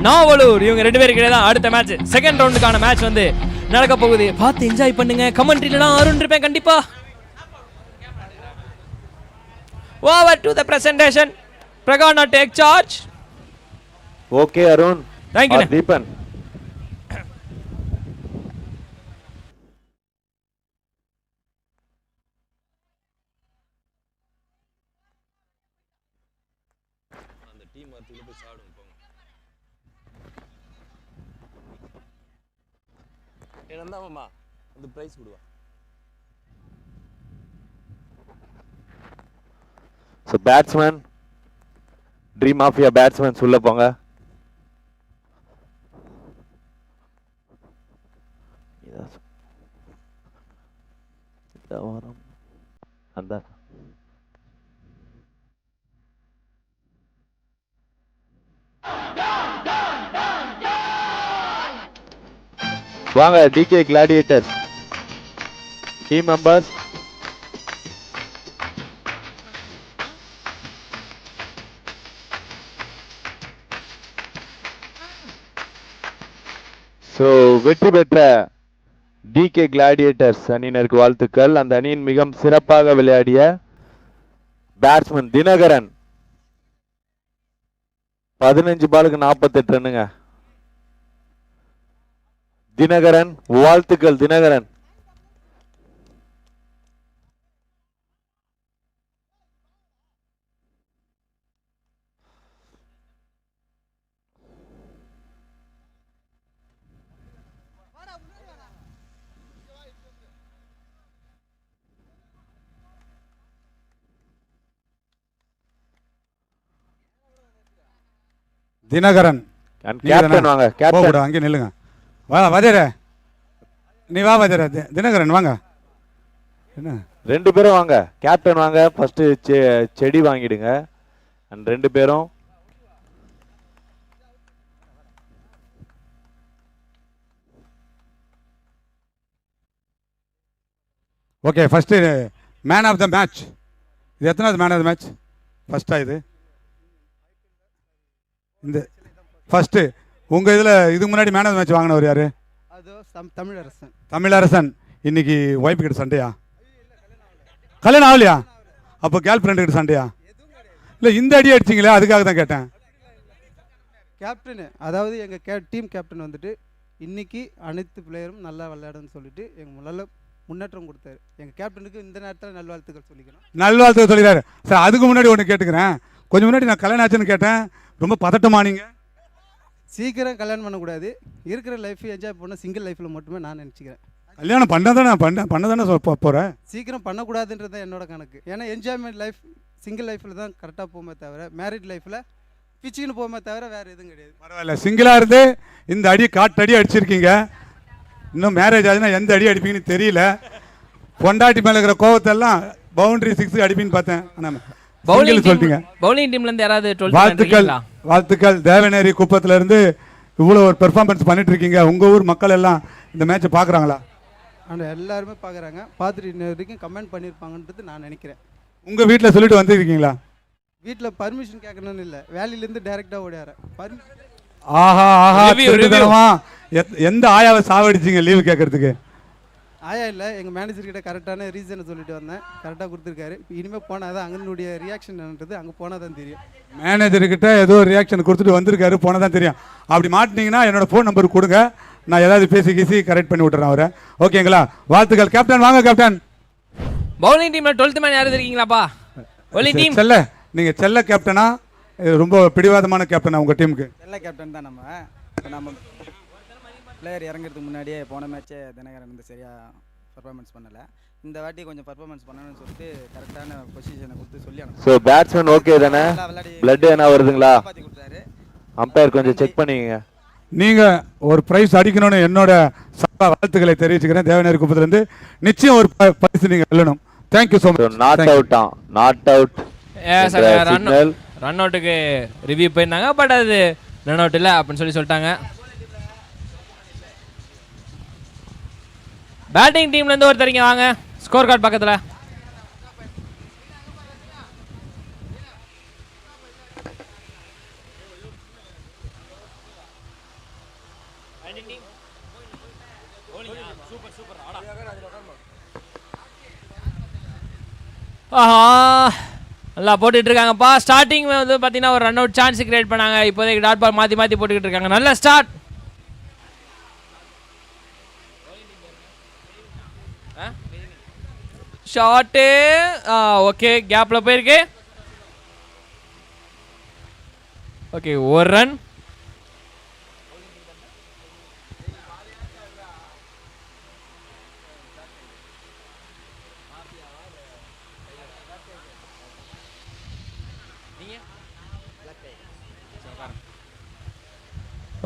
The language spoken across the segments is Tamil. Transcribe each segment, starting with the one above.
நாவலூர். இவங்க 2 பேருக்கு இடையே தான் அடுத்த மேட்ச், செகண்ட் ரவுண்டுக்கான மேட்ச் வந்து நடக்க போகுது. பார்த்து என்ஜாய் பண்ணுங்க. கமெண்ட்ரியில நான் அருண் இருப்பேன் கண்டிப்பா. Over to the presentation. Pragana take charge. Okay Arun. Thank you. Deepan. அந்த டீம் வரதுக்குள்ள போய் சாப்பிடுங்க போங்க. என்னன்னா மாமா அந்த பிரைஸ் கொடுவா. So batsman, Dream Mafia batsman உள்ள போங்க. அந்த வாங்க DK Gladiators team members. So வெற்றி பெற்ற DK Gladiators அணியினருக்கு வாழ்த்துக்கள். அந்த அணியின் மிகவும் சிறப்பாக விளையாடிய பேட்ஸ்மேன் தினகரன் 15 பாலுக்கு 48 ரன்னுங்க. தினகரன் வாழ்த்துக்கள் தினகரன். தினகரன் கேப்டன் வாங்க. கேப்டன் அங்கே நில்லுங்க. வா வஜர, நீ வா வஜர. தினகரன் வாங்க. என்ன 2 பேரும் வாங்க. கேப்டன் வாங்க. ஃபர்ஸ்ட் செடி வாங்கிடுங்க. அண்ட் 2 பேரும் okay. First man of the match. இது எத்தனாவது மேன் ஆஃப் த மேட்ச்? ஃபர்ஸ்டா இது? இந்த ஃபர்ஸ்ட் உங்க இதுல இதுக்கு முன்னாடி மேன் ஆஃப் த மேட்ச் வாங்கினவர் யாரு? அது தமிழரசன். தமிழரசன். இன்னைக்கு ஒய்ஃப் கிட்ட சண்டையா? கல்யாணம் ஆகலையா? அப்போ கேர்ள் ஃப்ரெண்டு கிட்ட சண்டையா? இல்லை இந்த அடி அடிச்சிங்களே, அதுக்காக தான் கேட்டேன். கேப்டன், அதாவது எங்கள் டீம் கேப்டன் வந்துட்டு இன்னைக்கு அனைத்து பிளேயரும் நல்லா விளையாடுன்னு சொல்லிட்டு எங்கள் நல்ல முன்னேற்றம் கொடுத்தாரு. எங்கள் கேப்டனுக்கு இந்த நேரத்தில் நல்வாழ்த்துக்கள் சொல்லிக்கிறோம். நல்வாழ்த்துக்கள் சொல்லிடுறாரு சார். அதுக்கு முன்னாடி ஒன்று கேட்டுக்கிறேன். கொஞ்சம் முன்னாடி நான் கல்யாணம் ஆச்சுன்னு கேட்டேன். ரொம்ப பதட்டமா நீங்க? சீக்கிரம் கல்யாணம் பண்ணக்கூடாது, இருக்கிற லைஃப் என்ஜாய் பண்ண சிங்கிள் லைஃப்பில் மட்டுமே நான் நினச்சிக்கிறேன். கல்யாணம் பண்ணதானே போகிறேன். சீக்கிரம் பண்ணக்கூடாதுன்றது தான் என்னோட கணக்கு. ஏன்னா என்ஜாய்மெண்ட் லைஃப் சிங்கிள் லைஃப்பில் தான் கரெக்டாக போகுமே தவிர மேரிட் லைஃப்பில் பிச்சுக்கின்னு போகுமே தவிர வேறு எதுவும் கிடையாது. பரவாயில்ல, சிங்கிளாக இருந்து இந்த அடி காட்டு அடி அடிச்சிருக்கீங்க. இன்னும் மேரேஜ் ஆச்சுன்னா எந்த அடி அடிப்பீங்கன்னு தெரியல. பொண்டாட்டி மேலே இருக்கிற கோவத்தெல்லாம் பவுண்டரி 6 அடிப்பீங்கன்னு பார்த்தேன். பவுலிங் டீம்ல இருந்து யாராவது வாழ்த்துக்கள். தேவநேரி குப்பத்துல இருந்து இவ்வளவு ஒரு பெர்ஃபார்மன்ஸ் பண்ணிட்டு இருக்கீங்க. உங்க ஊர் மக்கள் எல்லாம் இந்த மேட்சை பாக்குறாங்களா? ஆனால் எல்லாருமே பார்க்குறாங்க. பார்த்துட்டு இன்ன வரைக்கும் கமெண்ட் பண்ணியிருப்பாங்கன்றது நான் நினைக்கிறேன். உங்க வீட்டில் சொல்லிட்டு வந்துருக்கீங்களா? வீட்டில் பர்மிஷன் கேட்கணும்னு இல்லை, வேலையிலேருந்து டைரெக்டாக ஓடியாரேன். ஆஹா ஆஹா, எந்த ஆயாவை சாவடிச்சிங்க லீவு கேட்கறதுக்கு? ஆயா இல்லை, எங்கள் மேனேஜர்கிட்ட கரெக்டான ரீசனை சொல்லிட்டு வந்தேன். கரெக்டாக கொடுத்துருக்காரு. இனிமேல் போனால் தான் அங்கனுடைய ரியாக்ஷன் என்னன்றது அங்கே போனால் தான் தெரியும். மேனேஜர்கிட்ட ஏதோ ரியாக்ஷன் கொடுத்துட்டு வந்திருக்காரு, போனால் தான் தெரியும். அப்படி மாட்டினீங்கன்னா என்னோட ஃபோன் நம்பர் கொடுங்க, நான் ஏதாவது பேசி கரெக்ட் பண்ணி விட்டுறேன் அவரை. ஓகேங்களா? வாழ்த்துக்கள். கேப்டன் வாங்க. கேப்டன் பவுலிங் டீம்ல 12th மேன் யாராவது இருக்கீங்களாப்பா? பவுலிங் டீம் செல்ல, நீங்க செல்ல கேப்டனா? ரொம்ப பிடிவாதமான கேப்டனா உங்க டீமுக்கு? செல்ல கேப்டன் தான். நம்ம பிளேயர் இறங்குறதுக்கு முன்னாடியே போன மேட்சே தினகரன் வந்து சரியாக பர்ஃபார்மன்ஸ் பண்ணலை. இந்த வாட்டி கொஞ்சம் பர்ஃபார்மன்ஸ் பண்ணணும்னு சொல்லிட்டு கரெக்டான பொசிஷனை கொடுத்து சொல்லி அனுப்பி. ஸோ பேட்ஸ்மேன் ஓகே தானே? பிளட் என்ன வருதுங்களா? அம்பையர் கொஞ்சம் செக் பண்ணிக்கங்க. நீங்க ஒரு பிரைஸ் அடிக்கணும்னு என்னோட வாழ்த்துக்களை தெரிவிச்சுக்கிறேன். தேவநேரி குப்பத்திலிருந்து நிச்சயம் ஒரு பரிசு நீங்க வெல்லணும். Thank you so much. Not out. Run அவுட்டுக்கு ரிவ்யூ போயிருந்தாங்க, பட் அது ரன் அவுட் இல்லை அப்படின்னு சொல்லிட்டாங்க. பேட்டிங் டீம்ல இருந்து ஒருத்தரிங்க வாங்க ஸ்கோர் கார்டு பக்கத்துல. ஆஹா, நல்லா போட்டுட்டு இருக்காங்கப்பா. ஸ்டார்டிங் வந்து பார்த்தீங்கன்னா ஒரு ரன் அவுட் சான்ஸ் கிரியேட் பண்ணாங்க. இப்போதைக்கு டாட் பால் மாற்றி மாற்றி போட்டுக்கிட்டு இருக்காங்க. நல்ல ஸ்டார்ட். ஷாட்டு ஓகே, கேப்பில் போயிருக்கு. ஓகே, ஒரு ரன்.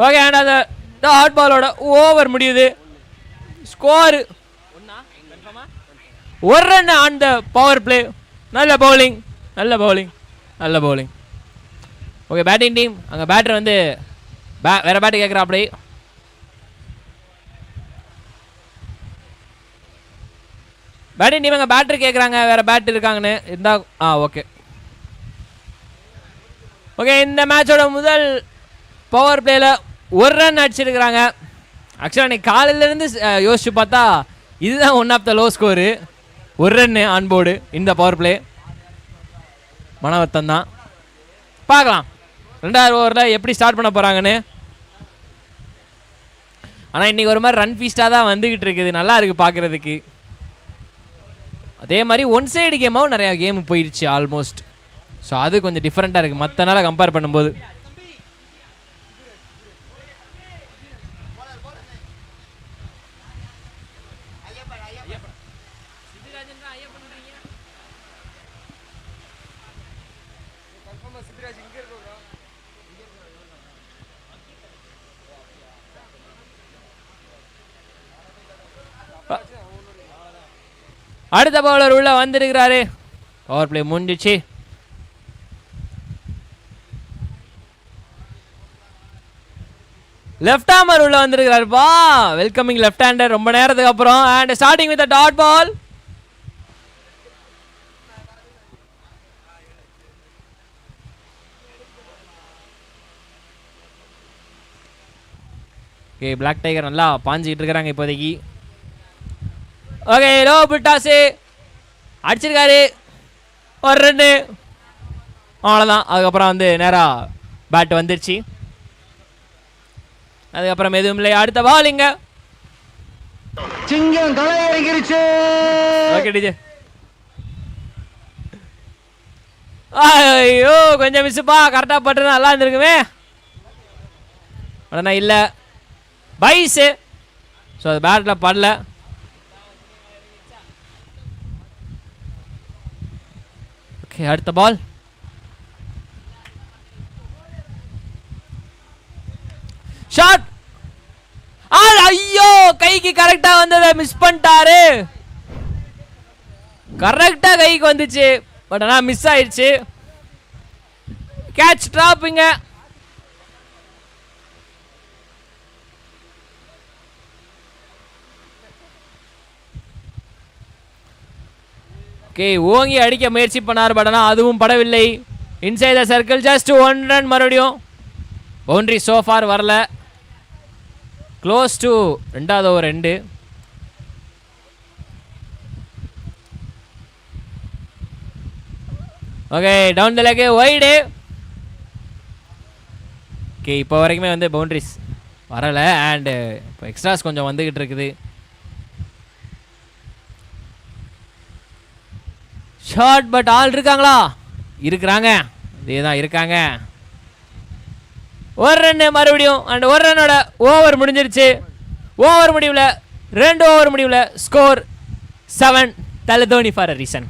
ஓகே, அண்ட் அந்த டாட் பாலோட ஓவர் முடியுது. ஸ்கோர் ஒரு run on the power play. நல்ல பவுலிங், நல்ல பவுலிங், நல்ல பவுலிங். Okay, batting team. அங்கே பேட்டர் வந்து வேற பேட்டு கேட்குறாப்படி. பேட்டிங் டீம் அங்கே பேட்டர் கேட்குறாங்க, வேற பேட் இருக்காங்கன்னு இருந்தா. ஓகே ஓகே, இந்த மேட்சோட முதல் பவர் பிளேல ஒரு ரன் அடிச்சிருக்கிறாங்க. ஆக்சுவலாக அன்றைக்கி காலையிலேருந்து யோசிச்சு பார்த்தா இதுதான் one of the low score. ஒரு ரன்னு ஆன் போர்டு இந்த பவர் பிளே. மனவர்த்தம் தான். பார்க்கலாம் 2வது ஓவரில் எப்படி ஸ்டார்ட் பண்ண போகிறாங்கன்னு. ஆனால் இன்றைக்கி ஒரு மாதிரி ரன் ஃபீஸ்டாக தான் வந்துக்கிட்டு இருக்குது. நல்லா இருக்குது பார்க்குறதுக்கு. அதே மாதிரி ஒன் சைடு கேமாகவும் நிறையா கேம் போயிடுச்சு ஆல்மோஸ்ட். ஸோ அது கொஞ்சம் டிஃப்ரெண்ட்டாக இருக்குது மற்ற நாளை கம்பேர் பண்ணும்போது. அடுத்த பவுலர் உள்ள வந்திருக்கிறாரு. பவர் பிளே முடிஞ்சிச்சு. லெஃப்ட் ஹேமர் உள்ள வந்திருக்கிறாரு. பா வெல்கமிங் லெஃப்ட் ஹேண்டர் ரொம்ப நேரத்துக்கு அப்புறம். And starting with dot ball. Okay, black tiger நல்லா பாஞ்சிக்கிட்டு இருக்கிறாங்க இப்போதைக்கு. ஓகே, லோ பிட்டாஸு அடிச்சிருக்காரு. ஒரு ரன்னு, அவ்வளோதான். அதுக்கப்புறம் வந்து நேராக பேட் வந்துருச்சு. அதுக்கப்புறம் எதுவும் இல்லை. அடுத்த பால் இங்க. Okay DJ. ஐயோ, கொஞ்சம் மிஸ்ஸுப்பா. கரெக்டாக பட்டு நல்லா இருந்திருக்குமே. உடனே இல்லை பைஸு. ஸோ அது பேட்டில் படல. ஓகே, அடுத்த பால். ஷாட். ஐயோ, கைக்கு கரெக்டா வந்ததை மிஸ் பண்ணிட்டாரு. கரெக்டா கைக்கு வந்துச்சு, பட் ஆனால் மிஸ் ஆயிடுச்சு. கேட்ச் டிராப்பிங்க. ஓகே, ஓங்கி அடிக்க முயற்சி பண்ணார், பட் ஆனால் அதுவும் படவில்லை. Inside the circle, just 1 run. மறுபடியும் பவுண்டரி சோஃபார் வரல. க்ளோஸ் டு 2வது over end. Okay, down the leg wide. Okay, இப்போ வரைக்குமே வந்து பவுண்டரிஸ் வரலை. அண்டு இப்போ எக்ஸ்ட்ராஸ் கொஞ்சம் வந்துக்கிட்டு இருக்குது. ஷார்ட், பட் ஆள் இருக்காங்களா? இருக்கிறாங்க, இதே தான் இருக்காங்க. ஒரு ரன்னு மறுபடியும். அண்ட் ஒரு ரன்னோட ஓவர் முடிஞ்சிருச்சு. ஓவர் முடிவில் 2 ஓவர் முடிவில் ஸ்கோர் 7. தலை Dhoni for a reason.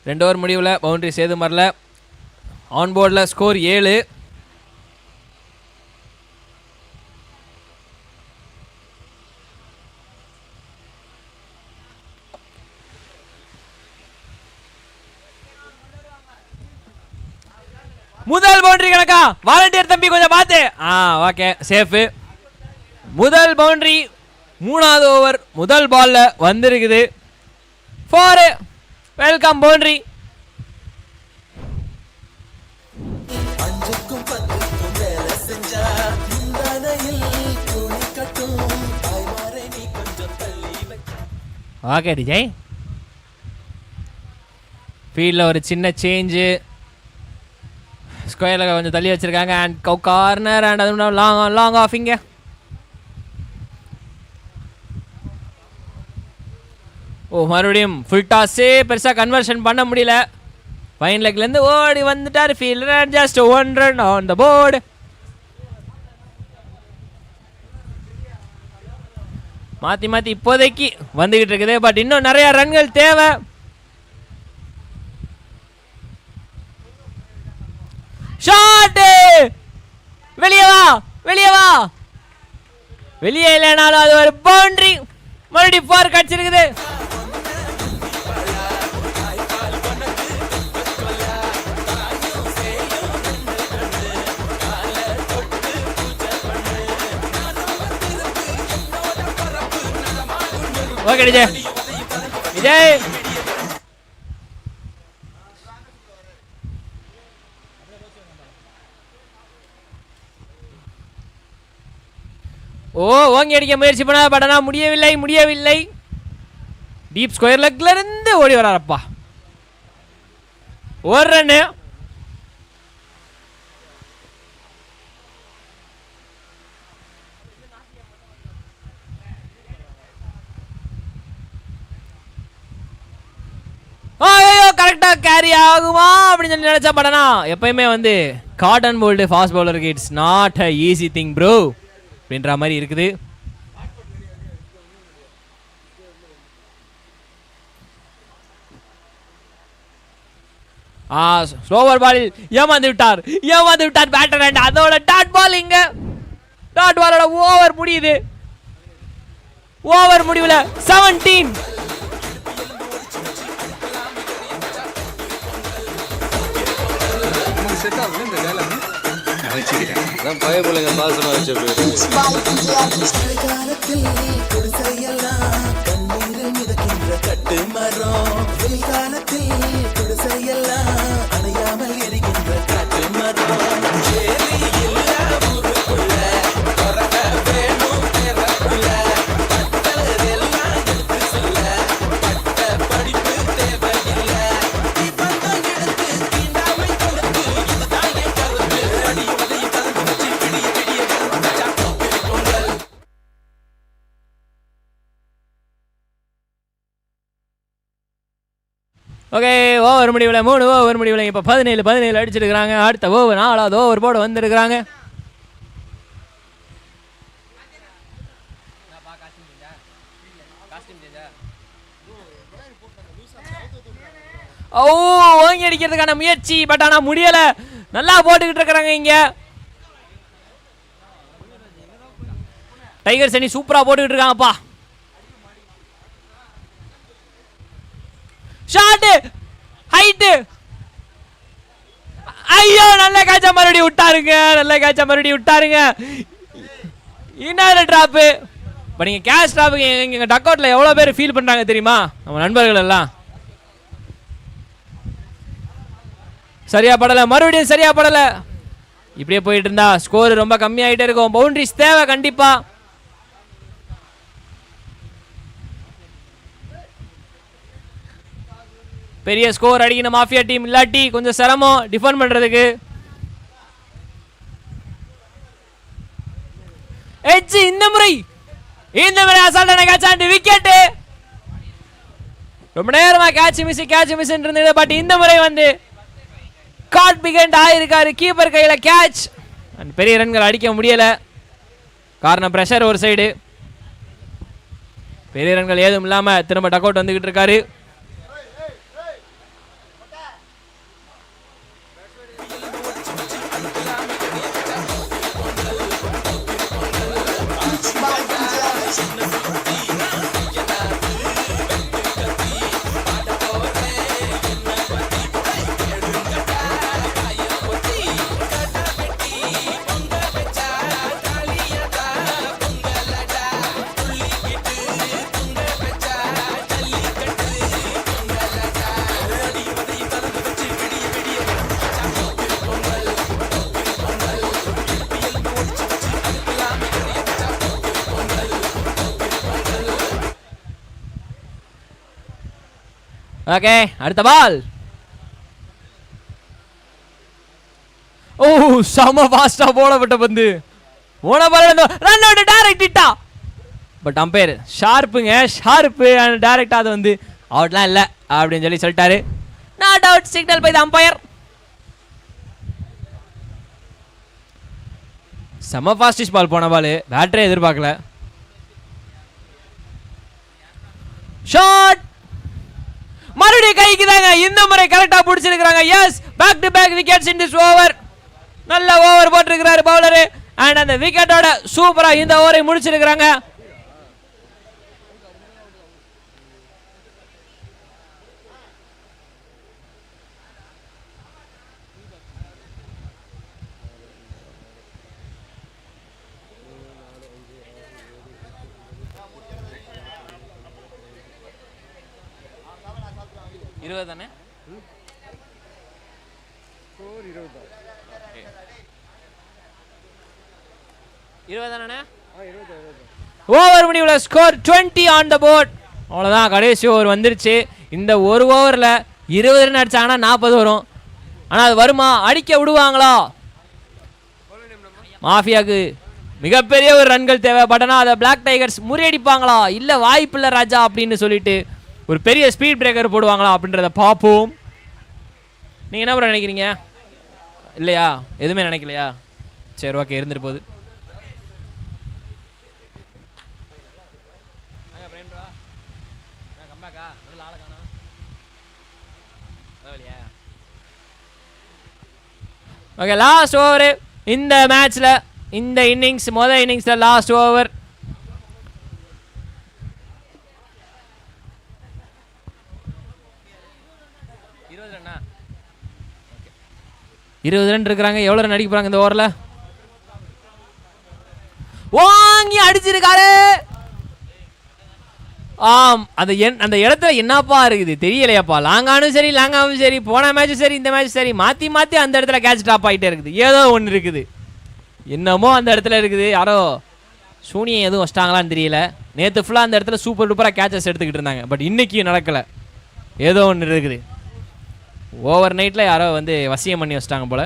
2 over முடிவில் பவுண்டரி சேதும் வரல. ஆன் போர்டில் ஸ்கோர் 7. முதல் பவுண்டரி கணக்கா? வாலண்டியர் தம்பி கொஞ்சம் பார்த்து. Okay, safe. முதல் பவுண்டரி 3வது ஓவர் முதல் பால்ல வந்திருக்குது. 4. Welcome boundary. ஓகே டிஜய், ஃபீல்டில் ஒரு சின்ன சேஞ்சு. ஸ்கொயரில் கொஞ்சம் தள்ளி வச்சிருக்காங்க. அண்ட் கார்னர் அண்ட் அது லாங் ஆஃப். இங்கே மறுபடியும் ஃபுல் டாஸே பெருசாக கன்வர்ஷன் பண்ண முடியல. ஃபைன் லெக்லேருந்து ஓடி வந்துட்டார் fielder. Just 1 run on the board. மாற்றி மாற்றி இப்போதைக்கு வந்துக்கிட்டு இருக்குது. பட் இன்னும் நிறைய ரன்கள் தேவை. ஷாட் வெளியே வா, வெளியே வா. வெளியே இல்லைனாலும் அது ஒரு பவுண்டரி. மறுபடியும் 4 கடிச்சிருக்குது. ஓகே விஜய், விஜய் ஓங்கி அடிக்க முயற்சி பண்ண. பட் ஆனால் முடியவில்லை. டீப் ஸ்கொயர் லெக்ல இருந்து ஓடி வராரப்பா. 1 ரன்னு. கரெக்டா கேரி ஆகுமா அப்படின்னு சொல்லி நினைச்சா. படனா எப்பயுமே வந்து காட்டன் போல்டு ஃபாஸ்ட் பவுலருக்கு it's not a easy thing bro அப்படின்ற மாதிரி இருக்குது. ஸ்லோவர் பாலில் ஏமாந்து விட்டார் பேட்டர். அண்ட் அதோட டாட் பால். இங்க டாட் பாலோட ஓவர் முடியுது. ஓவர் முடிவுல 17. பழைய பிள்ளைங்க பாசமா வச்ச அணையாமல் எரிகின்ற காட்டு மரம். ஓகே, ஓவர் முடிவில் 3 ஓவர் முடிவில் இப்போ 17 அடிச்சிருக்கிறாங்க. அடுத்த ஓவர் 4வது ஓவர் போட வந்திருக்கிறாங்க. ஓங்கி அடிக்கிறதுக்கான முயற்சி. பட் ஆனால் முடியல. நல்லா போட்டுக்கிட்டு இருக்கிறாங்க. இங்க டைகர்ஸ் அணி சூப்பரா போட்டுக்கிட்டு இருக்காங்கப்பா. Shot height. ஐயோ, நல்ல காய்ச்சா மறுபடியும் விட்டாருங்க. இன்னொரு டிராப்பு. இப்போ நீங்கள் கேஷ் டிராப்புக்கு எங்கள் டக் அவுட்டில் எவ்வளோ பேர் ஃபீல் பண்ணுறாங்க தெரியுமா? நம்ம நண்பர்கள் எல்லாம் சரியா படலை. மறுபடியும் சரியா படலை. இப்படியே போயிட்டு இருந்தா ஸ்கோர் ரொம்ப கம்மியாயிட்டே இருக்கும். பவுண்டரிஸ் தேவை கண்டிப்பா. பெரிய ஸ்கோர் அடிக்கணும் மாஃபியா டீம். இல்லாட்டி கொஞ்சம் சிரமம் டிஃபெண்ட் பண்றதுக்கு. எட்ஜ் இந்த முறை அசால்ட்டான கேட்ச் அண்ட் விக்கெட். ரொம்ப நேரமா கேட்ச் மிஸ் இருந்தது. பட் இந்த முறை வந்து காட் பிகண்ட் ஆயிருக்காரு. கீப்பர் கையில கேட்ச். பெரிய ரன்கள் அடிக்க முடியல. காரணம் பிரஷர் ஒரு சைடு. பெரிய ரன்கள் ஏதும் இல்லாம திரும்ப டக் அவுட் வந்துகிட்டு இருக்காரு. ஓகே அடுத்த பால். ஓ செம ஃபாஸ்டா போடப்பட்ட பந்து. போன பால் ரன் அவுட் டைரக்ட் ஹிட்டா. பட் அம்பையர் ஷார்ப்புங்க, ஷார்ப்பு அண்ட் டைரக்டா அது வந்து அவுட்லாம் இல்லை அப்படின்னு சொல்லி சொல்லிட்டாரு. Not out signal by the umpire. செம ஃபாஸ்டிஷ் பால் போன பால், பேட்டரே எதிர்பார்க்கல. ஷாட் மறுபடியும் கைக்கு தாங்க, இந்த முறை கரெக்டா பிடிச்சிருக்காங்க. Yes back to back wickets in this over. நல்ல ஓவர் போட்டிருக்கிறாரு பவுலரு அண்ட் அந்த விக்கெட்டோட சூப்பரா இந்த ஓவரை முடிச்சிருக்காங்க. தானே ஓவர் முடிவுல ஸ்கோர் 20 ஆன் த போர்ட். அவ்வளவுதான், கடைசி ஓவர் வந்துருச்சு. இந்த ஒரு ஓவர்ல 20 ரன் அடிச்சாங்கன்னா 40 வரும். ஆனா அது வருமா, அடிக்க விடுவாங்களா? மாஃபியாக்கு மிகப்பெரிய ஒரு ரன்கள் தேவைப்பட்டனா அதை பிளாக் டைகர்ஸ் முறியடிப்பாங்களா, இல்ல வாய்ப்பில்லை ராஜா அப்படின்னு சொல்லிட்டு ஒரு பெரிய ஸ்பீட் பிரேக்கர் போடுவாங்களா அப்படின்றத பார்ப்போம். நீங்கள் என்ன நினைக்கிறீங்க? இல்லையா, எதுவுமே நினைக்கலையா? சரி ஓகே, இருந்துட்டு போகுது. ஓகே லாஸ்ட் ஓவர் இந்த மேட்ச்ல, இந்த இன்னிங்ஸ் முதல் இன்னிங்ஸ்ல லாஸ்ட் ஓவர். 20 ரன் இருக்கிறாங்க. எவ்வளவு ரன் அடிக்க போறாங்க இந்த ஓவர்ல? வாங்கி அடிச்சிருக்காரு. ஆம், அந்த இடத்துல என்னப்பா இருக்குது தெரியலையாப்பா. லாங்கானும் சரி, லாங்காவும் சரி, போன மேட்சும் சரி, இந்த மேட்ச் சரி, மாத்தி மாத்தி அந்த இடத்துல கேட்ச் ட்ராப் ஆகிட்டே இருக்குது. ஏதோ ஒன்று இருக்குது, என்னமோ அந்த இடத்துல இருக்குது. யாரோ சூனியம் எதுவும் வச்சிட்டாங்களான்னு தெரியல. நேற்று ஃபுல்லாக அந்த இடத்துல சூப்பர் டூப்பராக கேட்சஸ் எடுத்துக்கிட்டு இருந்தாங்க. பட் இன்னைக்கு நடக்கலை, ஏதோ ஒன்று இருக்குது. ஓவர் நைட்டில் யாரோ வந்து வசியம் பண்ணி வச்சிட்டாங்க போல.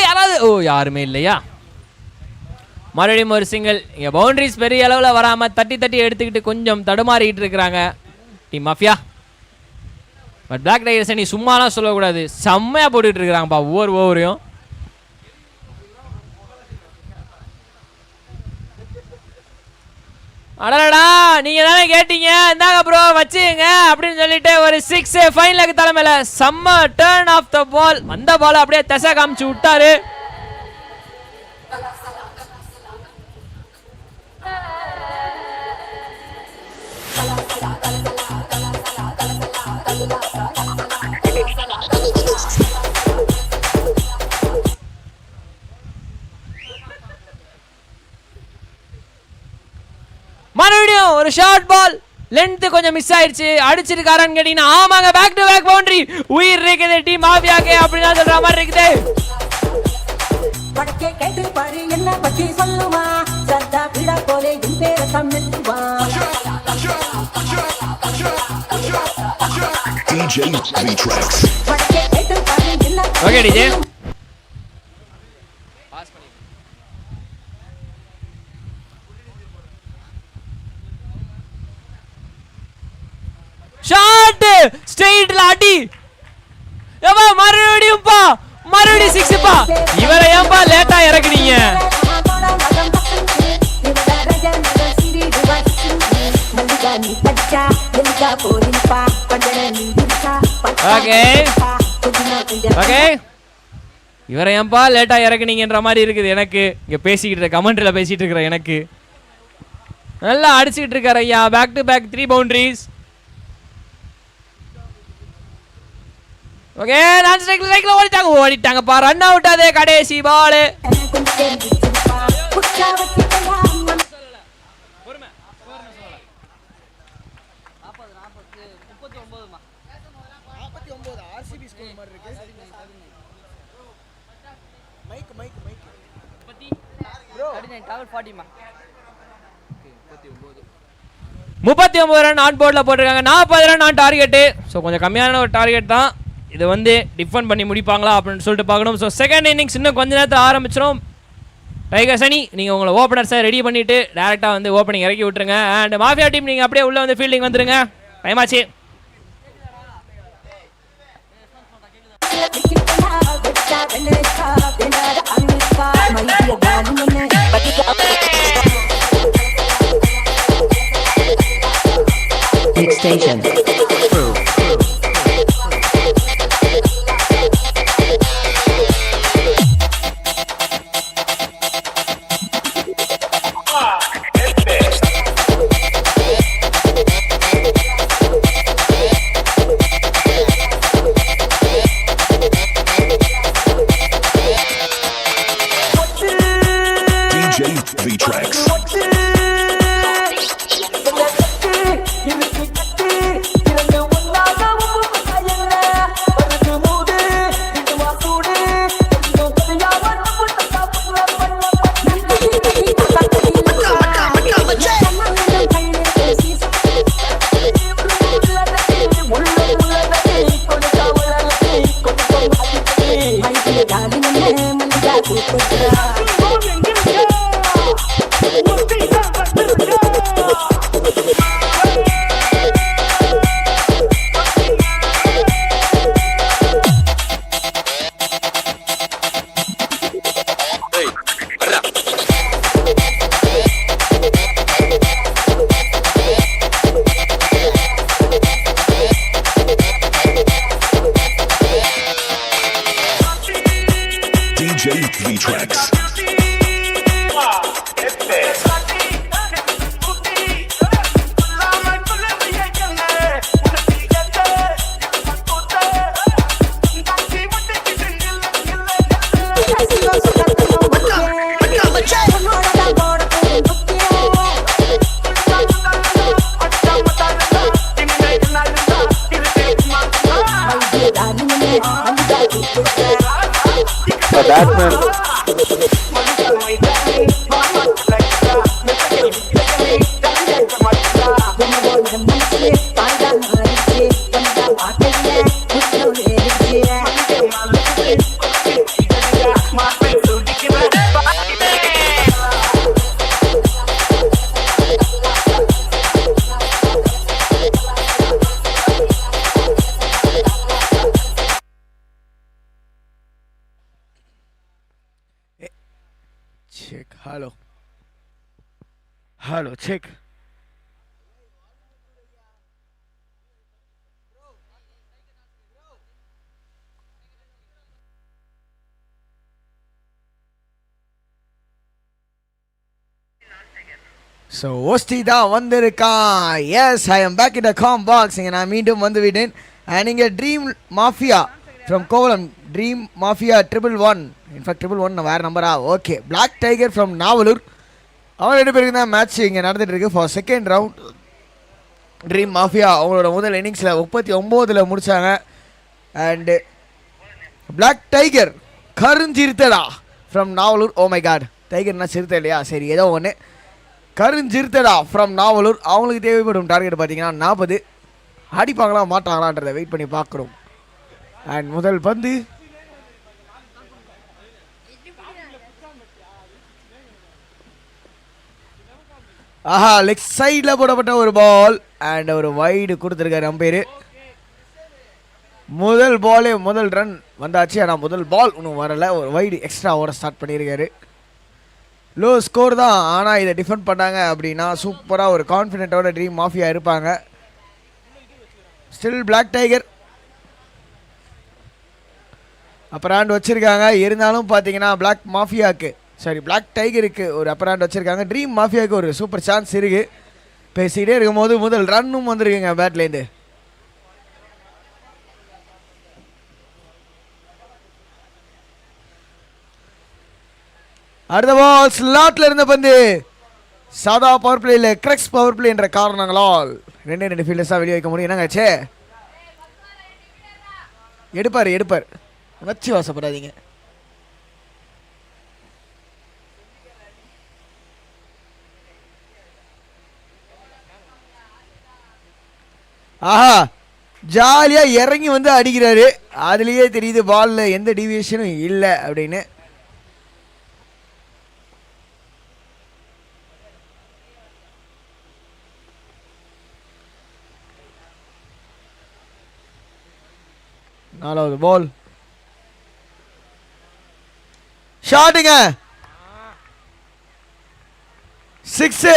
யாராவது யாருமே இல்லையா? மறுபடியும் ஒரு சிங்கிள். இங்கே பவுண்டரிஸ் பெரிய அளவில் வராமல் தட்டி தட்டி எடுத்துக்கிட்டு கொஞ்சம் தடுமாறிட்டு இருக்கிறாங்க team mafia. But black tigers நீ சும்மாலாம் சொல்லக்கூடாது, செம்மையாக போட்டுட்டு இருக்கிறாங்கப்பா ஒவ்வொரு ஓவரையும். அடடா, நீங்க தானே கேட்டீங்க, இந்தாங்க ப்ரோ வச்சுங்க அப்படின்னு சொல்லிட்டு ஒரு 6 ஃபைனலுக்கு தலைமையில செம்ம டர்ன் ஆஃப் த பால். அந்த பால் அப்படியே தசை காமிச்சு விட்டாரு. மறுபடியும் ஒரு ஷார்ட் பால், லென்த் கொஞ்சம் மிஸ் ஆயிடுச்சு. அடிச்சிருக்காரான்னு கேட்டீங்கன்னா ஆமாங்க, பேக் டு பேக் பவுண்டரி. உயிர் இருக்குது டீம் மாஃபியாக்கு அப்படின்னு சொல்ற மாதிரி இருக்குது. ஓகே டிஜே ஷாட் ஸ்ட்ரைட்ல அடி. ஏப்பா மறுபடியும் பா, மறுபடியும் 6 பா. இவரை ஏன்பா லேட்டா இறக்குனீங்க? ஓகே ஓகே, இவரை ஏன்பா லேட்டா இறக்குனீங்கன்ற மாதிரி இருக்குது எனக்கு. இங்க பேசிக்கிட்டு கமெண்ட்ல பேசிட்டு இருக்கிற எனக்கு நல்லா அடிச்சுக்கிட்டு இருக்காரு ஐயா. Back to back 3 boundaries. Okay, நான் ஸ்ட்ரைக்ல ஓடிட்டாங்கப்பா. Run out. அதே கடைசி பால். முப்பத்தி 39 ரன் ஆன் போர்டில் போட்டிருக்காங்க. 40 ரன் ஆன் டார்கெட்டு. ஸோ கொஞ்சம் கம்மியான ஒரு டார்கெட் தான். இது வந்து டிஃபெண்ட் பண்ணி முடிப்பாங்களா அப்படின்னு சொல்லிட்டு பார்க்கணும். ஸோ செகண்ட் இன்னிங்ஸ் இன்னும் கொஞ்ச நேரத்தில் ஆரம்பிச்சிடும். டைகர்ஸ் அணி நீங்கள் உங்களை ஓப்பனர்ஸை ரெடி பண்ணிவிட்டு டேரெக்டாக வந்து ஓப்பனிங் இறக்கி விட்டுருங்க. அண்ட் மாஃபியா டீம் நீங்கள் அப்படியே உள்ளே வந்து ஃபீல்டிங் வந்துருங்க. டைம் ஆச்சு. Next station. DJ V-Tracks. DJ V-Tracks. Batsman. Check. Hello. Hello. Check. So ஓஸ்டி தான் வந்திருக்கான். Yes, I am back in the com box. இங்கே நான் மீண்டும் வந்து விட்டேன். அண்ட் இங்கே dream mafia from Kovalam, dream mafia 111. In fact 111 வேறு நம்பரா? Okay. Black tiger from Navalur. அவங்க 2 பேருக்கு தான் மேட்ச் இங்கே நடந்துட்டு இருக்கு for second round. Dream mafia அவங்களோட முதல் இன்னிங்ஸில் 39 முடித்தாங்க. அண்டு பிளாக் டைகர் கருஞ்சிருத்தடா from Navalur. Oh my god, டைகர்னா சிறுத்தை இல்லையா? சரி, ஏதோ ஒன்று. கருஞ்சிருத்தடா ஃப்ரம் நாவலூர். அவங்களுக்கு தேவைப்படும் டார்கெட் பார்த்தீங்கன்னா 40. அடிப்பாங்களா மாட்டாங்களான்றதை வெயிட் பண்ணி பார்க்குறோம். அண்ட் முதல் பந்து ஆஹா, லெக் சைடில் போடப்பட்ட ஒரு பால் அண்ட் ஒரு வைடு கொடுத்துருக்காரு அம்பையரு. முதல் பாலே முதல் ரன் வந்தாச்சு. ஆனால் முதல் பால் இன்னும் வரலை. ஒரு வைடு எக்ஸ்ட்ரா ஓட ஸ்டார்ட் பண்ணியிருக்காரு. லோ ஸ்கோர் தான், ஆனால் இதை டிஃபெண்ட் பண்ணாங்க அப்படின்னா சூப்பராக ஒரு கான்ஃபிடென்ட்டோட ட்ரீம் மாஃபியா இருப்பாங்க. Still black tiger upper hand வச்சுருக்காங்க. இருந்தாலும் பார்த்தீங்கன்னா பிளாக் மாஃபியாவுக்கு பிளாக் டைகருக்கு ஒரு அப்பர் ஹேண்ட் வச்சுருக்காங்க. ட்ரீம் மாஃபியாவுக்கு ஒரு சூப்பர் சான்ஸ் இருக்குது. பேசிக்கிட்டே இருக்கும்போது முதல் ரன்னும் வந்துருக்குங்க பேட்லேருந்து. அடுத்த பால் ஸ்லாட்ல இருந்த பந்து சாதா பவர் பிளே இல்லை, கிரக்ஸ் பவர் பிளே என்ற காரணங்களால் 2 ஃபீல்டர்ஸாக வெளியே வைக்க முடியும். என்னங்காச்சே? எடுப்பார் வச்சு வாசப்படாதீங்க. ஆஹா ஜாலியா இறங்கி வந்து அடிக்கிறாரு. அதுலயே தெரியுது பால்ல எந்த டிவியேஷனும் இல்லை அப்படின்னு. நாலாவது பால் ஷாட்டுங்க, 6.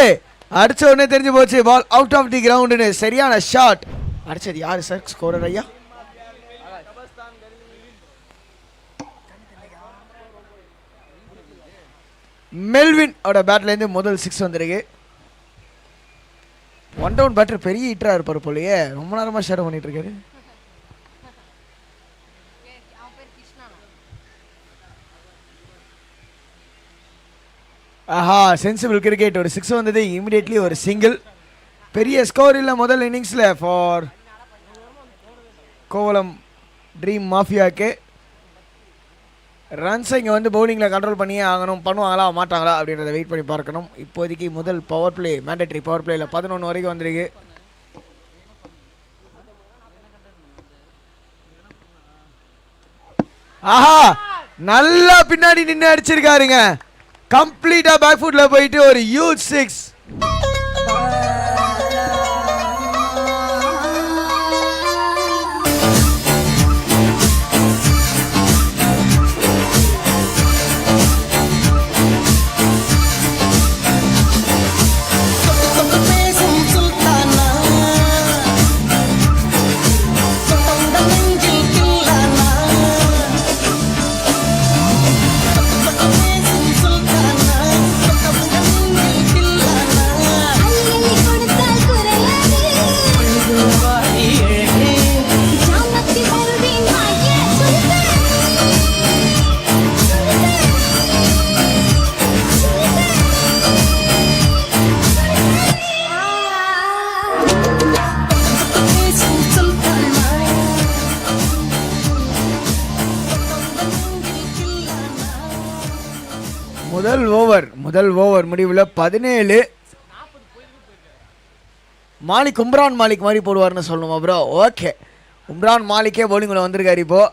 அடிச்ச உடனே தெரிஞ்சு போச்சு பால் அவுட் ஆஃப் தி கிரவுண்டுன்னு. சரியான ஷாட். அடிச்சது யாரு சார் ஸ்கோரர் ஐயா? மெல்வின் அவட பேட்ல இருந்து முதல் 6 வந்திருக்கு. 1 டவுன் பேட்டர் பெரிய ஹிட்டரா இருப்பாரு போலயே, ரொம்ப நேரமா ஷேர் பண்ணிட்டு இருக்காரு. ஆஹா சென்சிபிள் கிரிக்கெட். ஒரு 6 வந்தது, இமிடியேட்லி ஒரு சிங்கிள். பெரிய ஸ்கோர் இல்லை முதல் இன்னிங்ஸில் ஃபார் கோவலம் ட்ரீம் மாஃபியாக்கு. ரன்ஸை இங்கே வந்து பவுலிங்கில் கண்ட்ரோல் பண்ணியே ஆகணும். பண்ணுவாங்களா மாட்டாங்களா அப்படின்றத வெயிட் பண்ணி பார்க்கணும். இப்போதைக்கு முதல் பவர் பிளே, மேண்டேட்ரி பவர் பிளேயில் 11 வரைக்கும் வந்திருக்கு. ஆஹா நல்லா பின்னாடி நின்று அடிச்சிருக்காருங்க. கம்ப்ளீட்டா பேக் ஃபுட்ல போயிட்டு ஒரு ஹியூஜ் 6. முதல் ஓவர் முடிவில் 17. மாலிக் உம்ரான் மாலிக் மாதிரி போடுவார்னு சொல்லணுமா ப்ரோ? ஓகே, உம்ரான் மாலிக்கே பவுலிங்கில் வந்திருக்காரு இப்போ.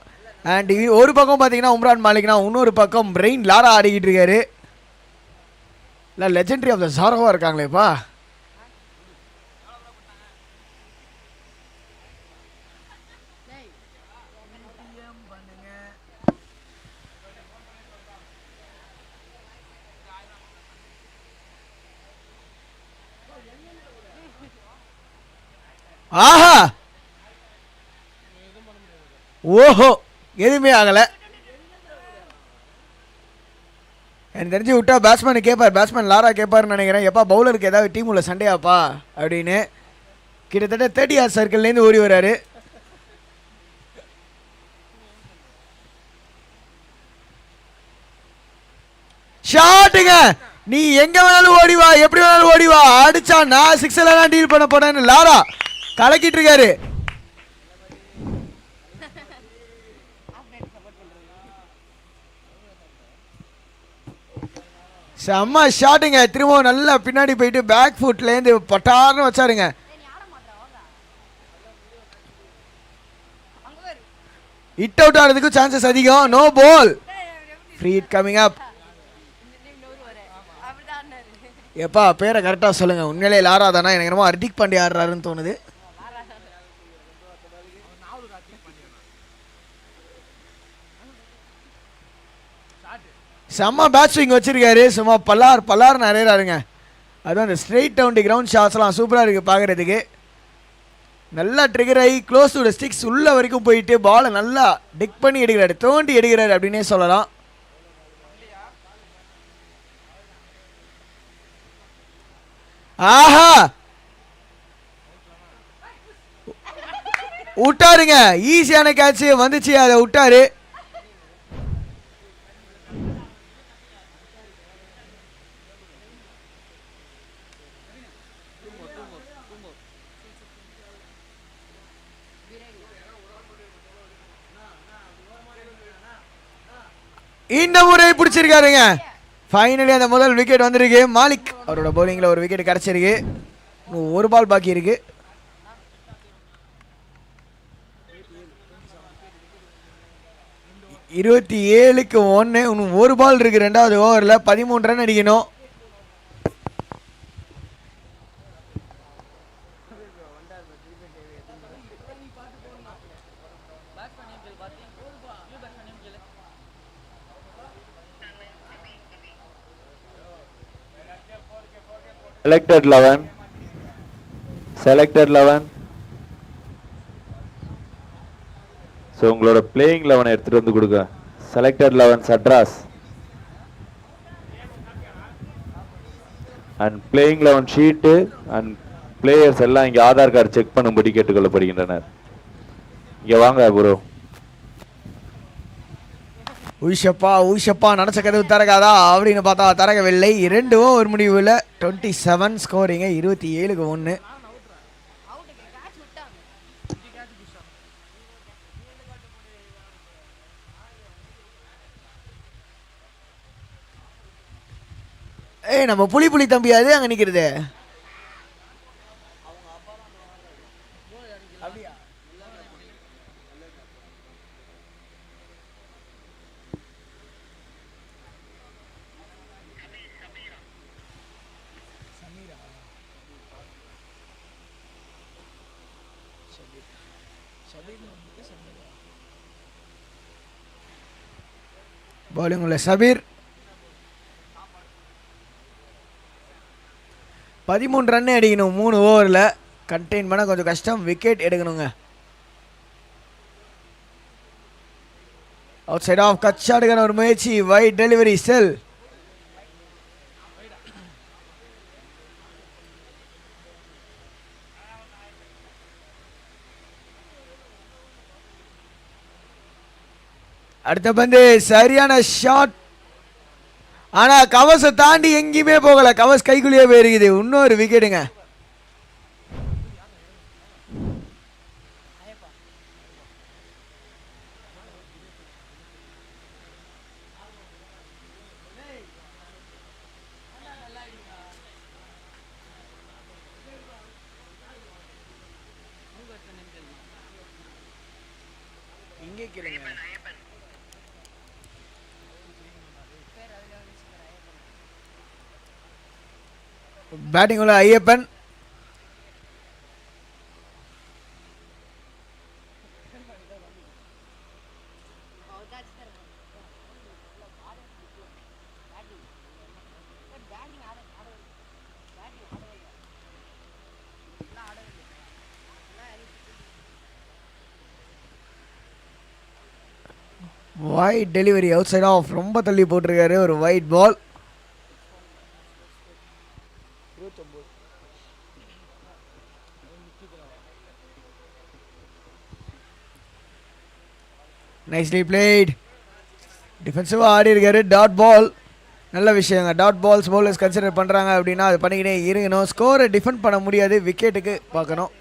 அண்ட் ஒரு பக்கம் பார்த்தீங்கன்னா உம்ரான் மாலிக்னா, இன்னொரு பக்கம் பிரெயின் லாரா ஆடிக்கிட்டு இருக்காரு. இல்லை லெஜெண்டரி ஆஃப் த ஜாரோவா இருக்காங்களேப்பா. ஆஹா ஓஹோ எதுவுமே ஆகலை. எனக்கு தெரிஞ்சு விட்டா பேட்ஸ்மேன் கேட்பார், பேட்ஸ்மேன் லாரா கேட்பாருன்னு நினைக்கிறேன். எப்பா பவுலருக்கு ஏதாவது டீம் உள்ள சண்டையாப்பா அப்படின்னு. கிட்டத்தட்ட 30 ஆர் சர்க்கிள்லேருந்து ஓடி வர்றாரு. ஷாட்டுங்க, நீ எங்க வேணாலும் ஓடிவா, எப்படி வேணாலும் ஓடிவா, அடிச்சா நான் 6 எல்லாம் டீல் பண்ண போனேன்னு லாரா கலக்கிட்டு இருக்காரு. செம்ம ஷாட்டுங்க. திரும்பவும் நல்லா பின்னாடி போயிட்டு பேக் ஃபுட்லேருந்து பட்டார்னு வச்சாருங்க. ஹிட் அவுட் ஆகிறதுக்கும் சான்சஸ் அதிகம். No ball, free hit coming up. எப்பா பேரை கரெக்டாக சொல்லுங்க. உண்மையிலே லாரா தானா? எனக்கு என்னமோ ஹர்திக் பாண்டியா ஆடுறாருன்னு தோணுது. செம்ம பேட் ஸ்விங் வச்சிருக்காரு. சும்மா பல்லார் நிறையறாருங்க. அதுவும் அந்த ஸ்ட்ரெயிட் டவுன் தி கிரவுண்ட் ஷாட்ஸ்லாம் சூப்பராக இருக்குது பார்க்குறதுக்கு. நல்லா ட்ரிகர் ஆகி க்ளோஸ் டு த ஸ்டிக்ஸ் உள்ள வரைக்கும் போயிட்டு பாலை நல்லா டிக் பண்ணி எடுக்கிறாரு, தோண்டி எடுக்கிறாரு அப்படின்னே சொல்லலாம். ஆஹா விட்டாருங்க. ஈஸியான கேட்ச் வந்துச்சு, அதை விட்டாரு. இந்த முறை பிடிச்சிருக்காருங்க. ஃபைனலி அந்த முதல் விக்கெட் வந்திருக்கு. மாலிக் அவரோட பவுலிங்கில் ஒரு விக்கெட் கிடச்சிருக்கு. ஒரு பால் பாக்கி இருக்கு. 27க்கு 1. இன்னும் ஒரு பால் இருக்கு ரெண்டாவது ஓவரில். 13 ரன் அடிக்கணும். செலக்டட் 11. ஸோ உங்களோட பிளேயிங் 11 எடுத்துட்டு வந்து கொடுங்க. Selected 11 Sadras and playing 11 sheet and players எல்லாம் இங்கே ஆதார் கார்டு செக் பண்ணும்படி கேட்டுக்கொள்ளப்படுகின்றனர். இங்கே வாங்க ப்ரோ. உஷப்பா நினச்ச கதவு திறக்காதா அப்படின்னு பார்த்தா திறக்கவில்லை. 2 ஓவர் முடிவில் 27 ஸ்கோரிங்க. 27க்கு 1. நம்ம புலி தம்பியாது அங்கே நிற்கிறது. பவுலிங் உள்ள சபீர். 13 ரன் அடிக்கணும் 3 ஓவரில். கண்டெயின் பண்ண கொஞ்சம் கஷ்டம். விக்கெட் எடுக்கணுங்க. அவுட் சைட் ஆஃப் கச்சாடுக்கான ஒரு முயற்சி. வைட் டெலிவரி செல். அடுத்த பந்து சரியான ஷாட். ஆனா கவச தாண்டி எங்கேயுமே போகல. கவஸ் கைக்குள்ளேயே போயிருக்குது. இன்னொரு விக்கெட்டுங்க. இங்கே கேளுங்க. பேட்டிங் உள்ள Ayyappan. Wide delivery outside off. ரொம்ப தள்ளி போட்டிருக்காரு. ஒரு வைட் பால். Nicely played. டிஃபென்சிவாக ஆடி இருக்காரு. Dot ball. நல்ல விஷயங்க. டாட் பால்ஸ் பவுலர்ஸ் கன்சிடர் பண்ணுறாங்க அப்படின்னா அது பண்ணிக்கிட்டே இருக்கணும். ஸ்கோரை டிஃபெண்ட் பண்ண முடியாது. விக்கெட்டுக்கு பார்க்கணும்.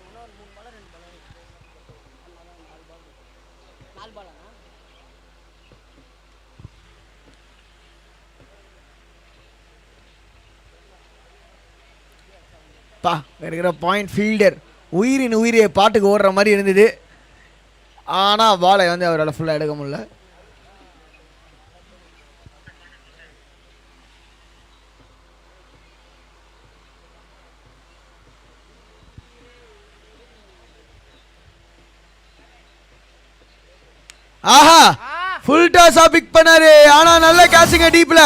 இருக்கிற பாயிண்ட் ஃபீல்டர் உயிரின் உயிரியை பாட்டுக்கு ஓடுற மாதிரி இருந்தது. ஆனால் பாலை வந்து அவரால் ஃபுல்லாக எடுக்க முடியல. ஆஹா ஃபுல் டாஸா பிக் பண்ணாரு. ஆனால் நல்ல கேட்சிங்க டீப்ல.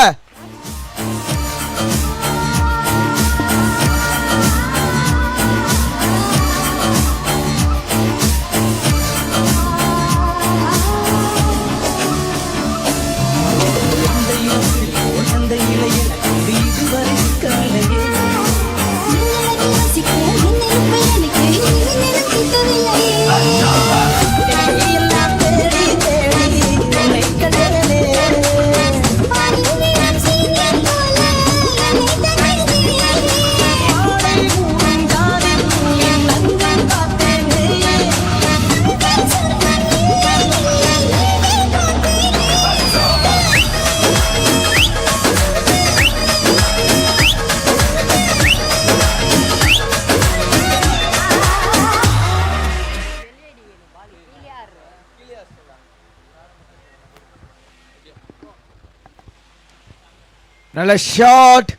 நல்ல ஷாட்.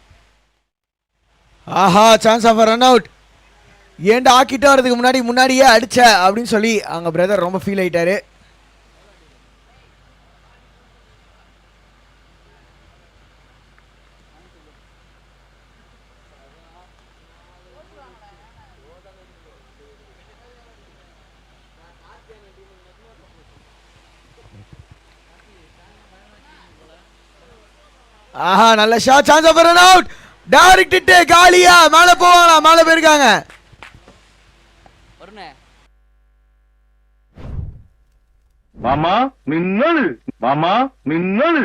ஆஹா, சான்ஸ் ஆஃப் ரன் அவுட். ஏன்டா ஆக்கிட்டு வரதுக்கு முன்னாடியே அடிச்ச அப்படின்னு சொல்லி அங்க பிரதர் ரொம்ப ஃபீல் ஆயிட்டாரு. ஆஹா, நல்ல shot. Chance of run out. Direct hit. காலியா மேல போவாங்களா? மேல போயிருக்காங்க. மாமா மின்னல், மாமா மின்னல்.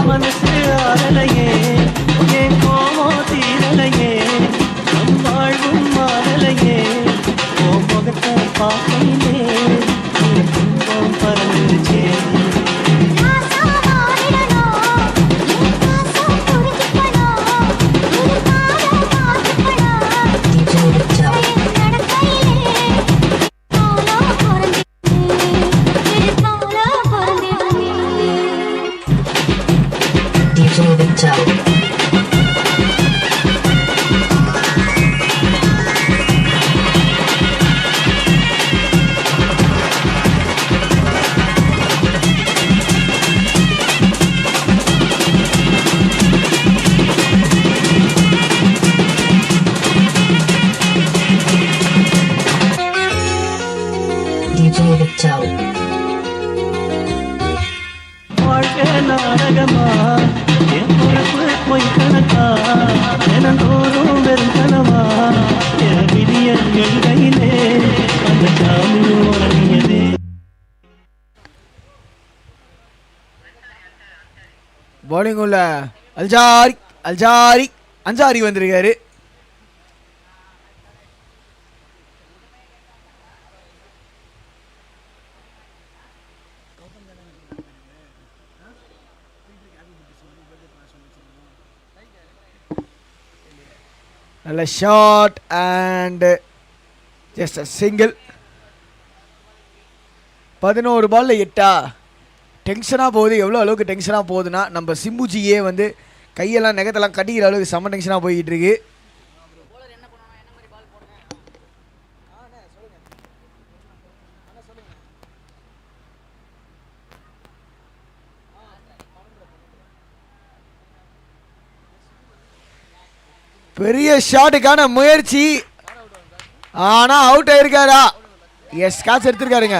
மனசு ஆரலையே என் கோவம் தீரலையே நம் வாழ்வும் மாறலையே ஓ முகத்தை பார்க்கையிலே என் துன்பம் பறந்துருச்சே வாழ்க்கை நாடகமா என் பொறுப்பு பொய் கணக்கா தினந்தோறும் வெறும் கனவா என் விதிய எழுதையிலே அந்த ஜாமீன் உறங்கியதே. பவுலிங் உள்ள அன்சாரி வந்திருக்காரு. நல்ல ஷாட் அண்ட் ஜஸ்ட் சிங்கிள். 11 பால்ல 8. டென்ஷனாக போகுது. எவ்வளோ அளவுக்கு டென்ஷனாக போகுதுன்னா நம்ம சிம்புஜியே வந்து கையெல்லாம் நெகத்தெல்லாம் கட்டிக்கிற அளவுக்கு செம்ம டென்ஷனாக போய்கிட்டு இருக்கு. பெரிய ஷாட்டுக்கான முயற்சி, ஆனா அவுட் ஆயிருக்காரா? எஸ், கேட்ச் எடுத்திருக்காருங்க.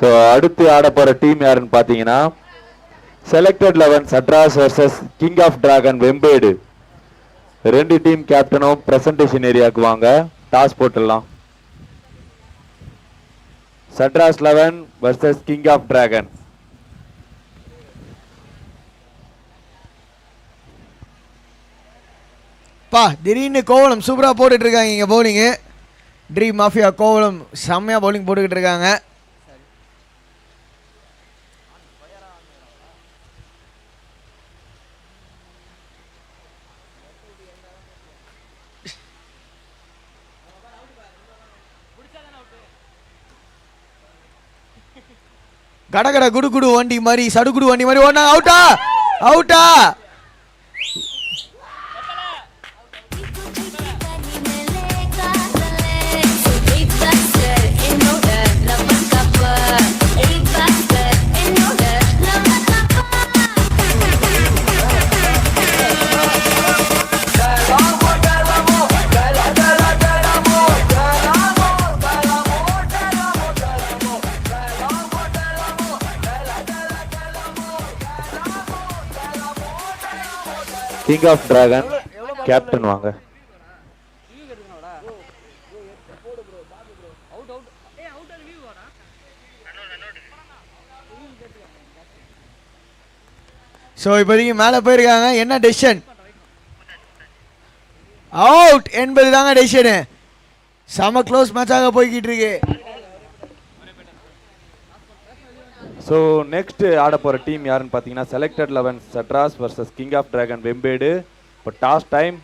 ஸோ அடுத்து ஆட போற டீம் யாருன்னு பார்த்தீங்கன்னா selected 11 Sadras versus king of dragon Vembedu. 2 team கேப்டனும் பிரசன்டேஷன் ஏரியாவுக்கு வாங்க, டாஸ் போட்டுடலாம். Sadras 11 versus king of dragon. பா திடீர்னு கோவலம் சூப்பராக போட்டுட்டு இருக்காங்க இங்கே பவுலிங்கு. ட்ரீம் மாஃபியா கோவலம் செம்மையாக பவுலிங் போட்டுக்கிட்டு இருக்காங்க. கடகட குடு வண்டி மாதிரி சடுகுடு வண்டி மாதிரி ஓடனா அவுட்டா அவுட்டா. கிங் ஆஃப் டிராகன் கேப்டன் வாங்க. ஸோ இப்போதைக்கு மேலே போயிருக்காங்க. என்ன டெசிஷன்? அவுட் என்பது தாங்க டெசிஷனு. செம க்ளோஸ் மேட்சாக போய்கிட்டு இருக்கு. ஸோ நெக்ஸ்ட் ஆட போகிற டீம் யாருன்னு பார்த்தீங்கன்னா selected 11 Sadras versus king of dragon Vembedu. இப்போ டாஸ் டைம்.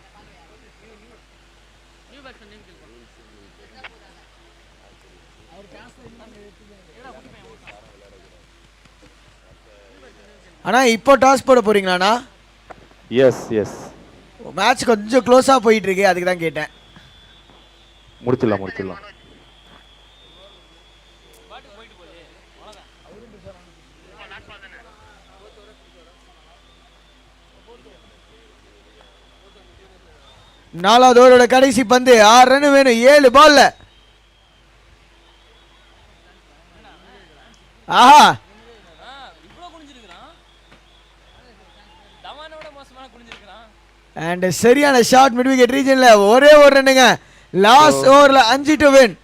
ஆனால் இப்போ டாஸ் போட போறீங்களாண்ணா? S S. மேட்ச் கொஞ்சம் க்ளோஸாக போயிட்டு இருக்கு, அதுக்கு தான் கேட்டேன். முடிச்சிடலாம். நாலாவது ஓவரோட கடைசி பந்து. 6 ரன் வேணும் 7 பால்ல. ஆஹா அண்ட் சரியான ஷாட் மிட் விக்கெட் ரீஜன்ல. ஒரே ஒரு ரன்னுங்க லாஸ்ட் ஓவர்ல 5 டு வின்.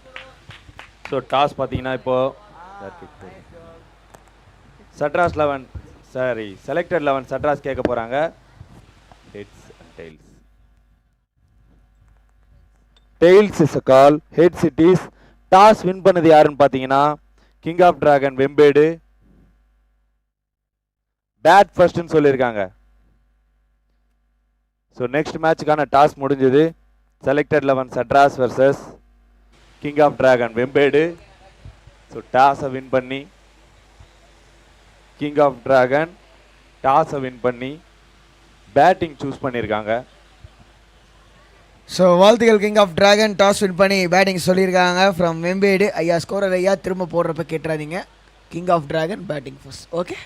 ஸோ டாஸ் பார்த்தீங்கன்னா இப்போ சட்ராஸ் 11 சாரி செலக்டட் 11 சட்ராஸ் கேட்க போறாங்க. Heads and tails. Tails is a call. Heads it is. Toss win பண்ணது யாருன்னு பார்த்தீங்கன்னா king of dragon Vembedu. Bat ஃபர்ஸ்ட்னு சொல்லியிருக்காங்க. ஸோ நெக்ஸ்ட் மேட்சுக்கான டாஸ் முடிஞ்சது. Selected 11 Sadras versus king of dragon Vembedu. So டாஸை வின் பண்ணி கிங் ஆஃப் டிராகன் டாஸை வின் பண்ணி பேட்டிங் சூஸ் பண்ணியிருக்காங்க. ஸோ வாழ்த்துக்கள் king of dragon. Toss win பண்ணி பேட்டிங் சொல்லியிருக்காங்க ஃப்ரம் வெம்பேடு. ஐயா ஸ்கோரர் ஐயா திரும்ப போடுறப்ப கேட்டுறாதீங்க. King of dragon batting first. Okay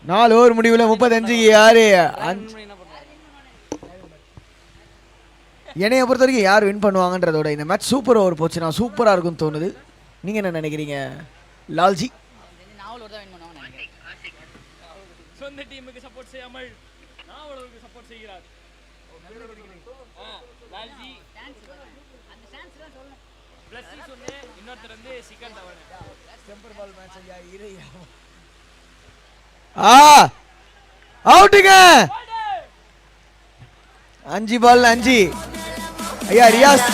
4 over முடிவில் 35-6. என்னைய பொறுத்த வரைக்கும் யார் வின் பண்ணுவாங்கன்றதோட இந்த மேட்ச் சூப்பர் ஓவர் போச்சுன்னா சூப்பராக இருக்கும்னு தோணுது. நீங்கள் என்ன நினைக்கிறீங்க லால்ஜி? சொந்த டீமுக்கு சப்போர்ட் செய்யாமல் நாவலருக்கு சப்போர்ட் செய்கிறார். லால்ஜி பிளஸ் சொன்னே இன்னொருத்தர் வந்து சிக்கன் தவணை டெம்பர் பால் மேட்ச் ஐயா இறையா. அவுட்டுங்க. 5 பால் 5. ஐயா Riyaz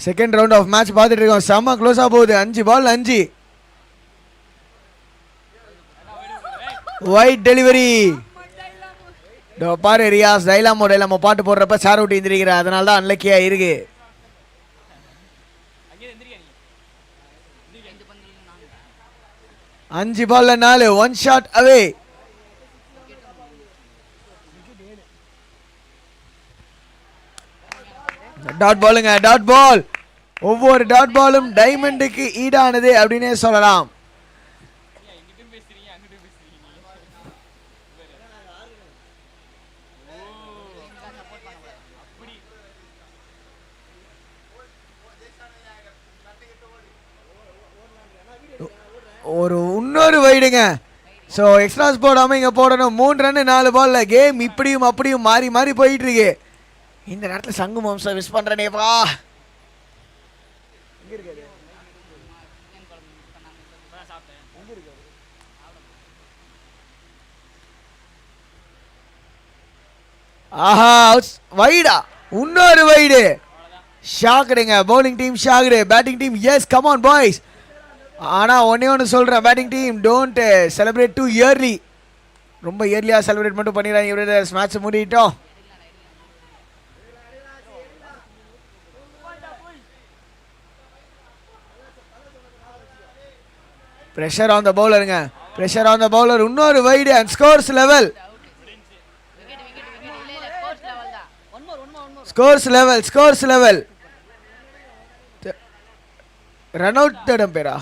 second round of match பார்த்துட்டு இருக்கோம். செம்ம க்ளோஸாக போகுது. 5 பால் 5. White delivery. பாரு ரியாஸ் டைலாமோ பாட்டு போடுறப்ப சார் அவுட் இருந்திருக்கிற, அதனால தான் அன்லக்கியா இருக்கு. அஞ்சு பால்ல 4. 1 ஷாட் அவே. டாட் பாலுங்க. Dot ball. ஒவ்வொரு டாட் பாலும் டைமண்டுக்கு ஈடானது அப்படின்னே சொல்லலாம். வைடுங்க. ஸோ எக்ஸ்ட்ராஸ் போடாமல் இங்கே போடணும். 3 ரன் 4 பால்ல கேம் இப்படியும் அப்படியும் மாறி மாறி போயிட்டு இருக்கு. இந்த நேரத்தில் சங்கு மாம்சா மிஸ் பண்ணுறனேப்பா. ஆஹா வைடா, இன்னொரு வைடு. ஷாக்குடுங்க, பவுலிங் டீம் ஷாக்குடு, batting team yes come on boys. ஆனால் ஒன்று சொல்கிறேன், batting team don't celebrate too early. ரொம்ப இயர்லியாக செலிப்ரேட் மட்டும் பண்ணிடுறாங்க. இவரோட மேட்ச் முடிட்டோம். ப்ரெஷர் ஆன் த பவுலருங்க, ப்ரெஷர் ஆன் த பவுலர். இன்னொரு wide and scores level, scores level. Run out இடம் பேரா?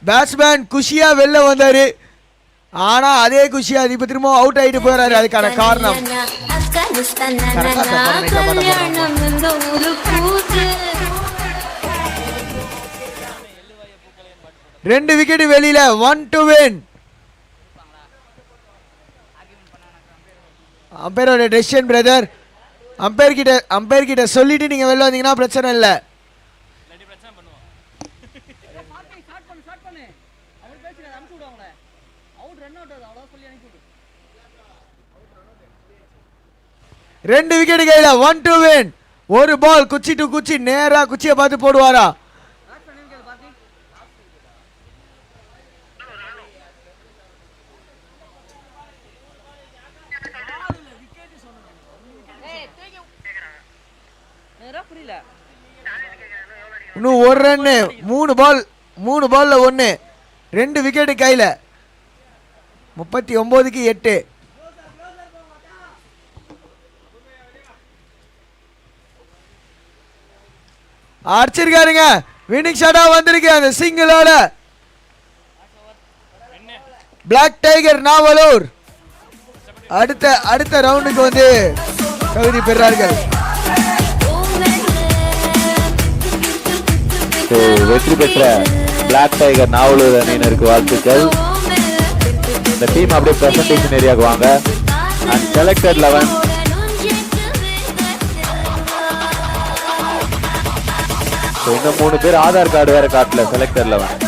பேட்ஸ்மேன் குஷியா வெளில வந்தாரு. ஆனா அதே குஷியா இப்ப திரும்ப அவுட் ஆயிட்டு போறாரு. அதுக்கான காரணம் 2 விக்கெட் வெளியில. 1 to win. அம்பையரோட டெசிஷன் பிரதர். அம்பையர் கிட்ட சொல்லிட்டு நீங்க வெளில வந்தீங்கன்னா பிரச்சனை இல்லை. ரெண்டு விக்கெட் கையில. 1 to win. ஒரு பால் குச்சி டு குச்சி, நேரா குச்சியை பார்த்து போடுவாரா? இன்னும் ஒரு ரன்னு. 3 பால்ல 1. 2 விக்கெட் கையில. 39க்கு 8. அடிச்சிருக்காருங்க. வினிங் ஷாட்டா வந்திருக்கு அந்த சிங்கிளோட. பிளாக் டைகர் நாவலூர் அடுத்த ரவுண்டுக்கு வந்து தகுதி பெறார்கள். வெற்றி பெற்ற பிளாக் டைகர் நாவலூர் அணியினருக்கு வாழ்த்துக்கள். இந்த டீம் அப்படியே பிரசன்டேஷன் ஏரியாவுக்கு வாங்க. அண்ட் செலக்டட் 11 இன்னும் 3 பேர் ஆதார் கார்டு வேற காட்டல. செலக்டர் 11